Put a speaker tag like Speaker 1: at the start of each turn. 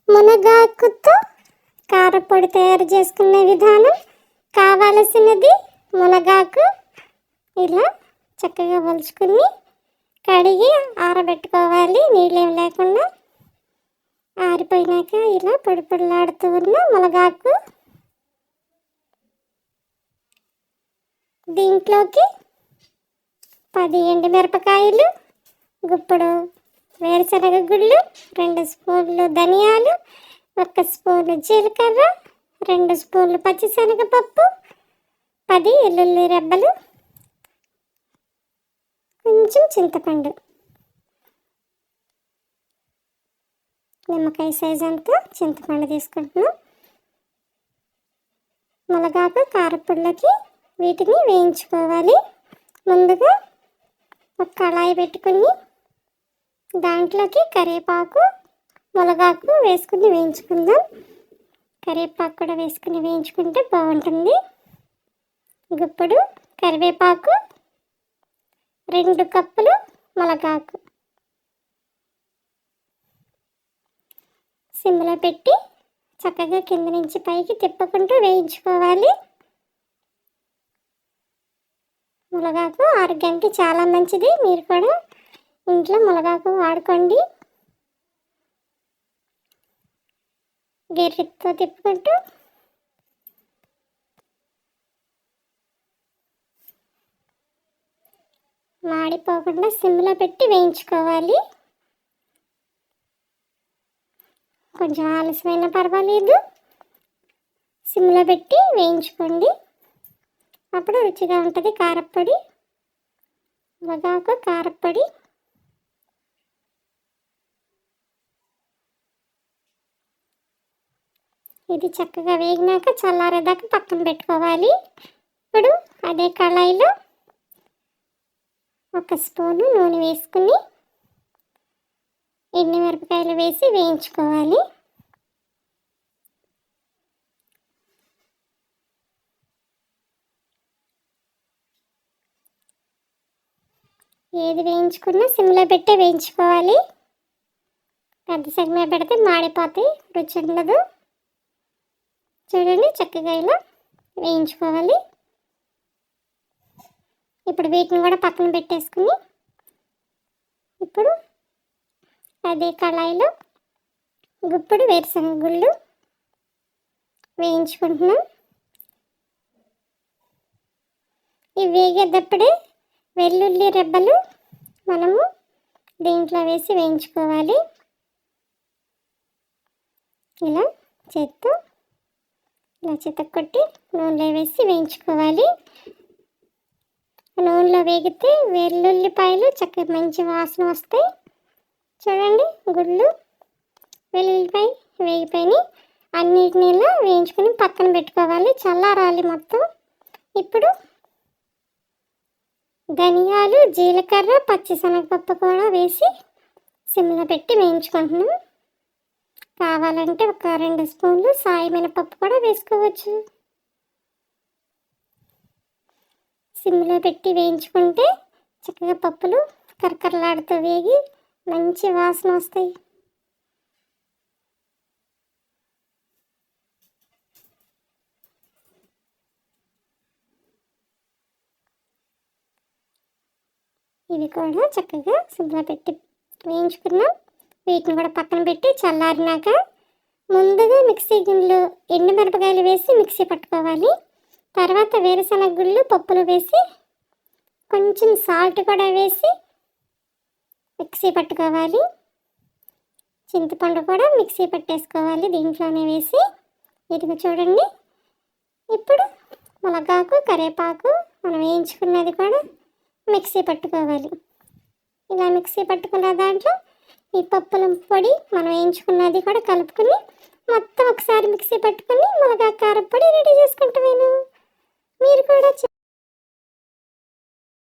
Speaker 1: మునగాకుతో కారపొడి తయారు చేసుకునే విధానం. కావలసినది మునగాకు. ఇలా చక్కగా వలుచుకుని కడిగి ఆరబెట్టుకోవాలి, నీళ్ళేం లేకుండా. ఆరిపోయినాక ఇలా పొడి పొడిలాడుతూ ఉన్న మునగాకు, దీంట్లోకి 10 ఎండుమిరపకాయలు, గుప్పుడు వేరుశనగ గుళ్ళు, 2 స్పూన్లు ధనియాలు, 1 స్పూను జీలకర్ర, 2 స్పూన్లు పచ్చిశనగపప్పు, 10 వెల్లుల్లి రెబ్బలు, కొంచెం చింతపండు, నిమ్మకాయ సైజు అంతా చింతపండు తీసుకుంటున్నాం. మునగాకు కారపొడిలోకి వీటిని వేయించుకోవాలి. ముందుగా ఒక కళాయి పెట్టుకుని దాంట్లోకి కరివేపాకు, మునగాకు వేసుకుని వేయించుకుందాం. కరివేపాకు కూడా వేసుకుని వేయించుకుంటే బాగుంటుంది. గుప్పుడు కరివేపాకు, 2 కప్పులు మునగాకు సిమ్లో పెట్టి చక్కగా కింద నుంచి పైకి తిప్పుకుంటూ వేయించుకోవాలి. మునగాకు ఆరోగ్యానికి చాలా మంచిది. మీరు కూడా ఇంట్లో మునగాకు వాడుకోండి. గెర్రెతో తిప్పుకుంటూ మాడిపోకుండా సిమ్లో పెట్టి వేయించుకోవాలి. కొంచెం ఆలస్యమైనా పర్వాలేదు, సిమ్లో పెట్టి వేయించుకోండి. అప్పుడు రుచిగా ఉంటుంది కారప్పొడి. మునగాకు కారప్పొడి. ఇది చక్కగా వేగినాక చల్లారేదాకా పక్కన పెట్టుకోవాలి. ఇప్పుడు అదే కళాయిలో 1 స్పూను నూనె వేసుకుని ఎండుమిరపకాయలు వేసి వేయించుకోవాలి. ఏది వేయించుకున్నా సిమ్లో పెట్టే వేయించుకోవాలి. పెద్ద సగమే పెడితే మాడిపోతాయి, రుచి ఉండదు. చూడండి, చక్కగా ఇలా వేయించుకోవాలి. ఇప్పుడు వీటిని కూడా పక్కన పెట్టేసుకుని ఇప్పుడు అదే కళాయిలో గుప్పుడు వేరుశనగ గుళ్ళు వేయించుకుంటున్నాం. ఇవి వేగేటప్పుడే వెల్లుల్లి రెబ్బలు మనము దీంట్లో వేసి వేయించుకోవాలి. ఇలా చేత్తో ఇలా చితక్కొట్టి నూనెలో వేసి వేయించుకోవాలి. నూనెలో వేగితే వెల్లుల్లిపాయలు చక్కగా మంచి వాసన వస్తాయి. చూడండి, గుళ్ళు వెల్లుల్లిపాయ వేగిపోయి అన్నిటిని ఇలా వేయించుకొని పక్కన పెట్టుకోవాలి, చల్లారాలి మొత్తం. ఇప్పుడు ధనియాలు, జీలకర్ర, పచ్చిశనగపప్పు కూడా వేసి సిమ్లో పెట్టి వేయించుకుంటున్నాం. కావాలంటే ఒక 2 స్పూన్లు సాయి మినపప్పు కూడా వేసుకోవచ్చు. సిమ్లో పెట్టి వేయించుకుంటే చక్కగా పప్పులు కరకరలాడుతూ వేగి మంచి వాసన వస్తాయి. ఇవి కూడా చక్కగా సిమ్లో పెట్టి వేయించుకున్నాం. వీటిని కూడా పక్కన పెట్టి చల్లారినాక ముందుగా మిక్సీ గిన్నెలో ఎండుమిరపకాయలు వేసి మిక్సీ పట్టుకోవాలి. తర్వాత వేరుశనగ గుళ్ళు, పప్పులు వేసి కొంచెం సాల్ట్ కూడా వేసి మిక్సీ పట్టుకోవాలి. చింతపండు కూడా మిక్సీ పట్టేసుకోవాలి దీంట్లోనే వేసి. ఇదిగో చూడండి, ఇప్పుడు మునగాకు, కరివేపాకు మనం వేయించుకున్నది కూడా మిక్సీ పట్టుకోవాలి. ఇలా మిక్సీ పట్టుకున్న దాంట్లో ఈ పప్పుల పొడి మనం వేయించుకున్నది కూడా కలుపుకొని మొత్తం ఒకసారి మిక్సీ పట్టుకొని మునగాకు కారపొడి రెడీ చేసుకుంటామేను. మీరు కూడా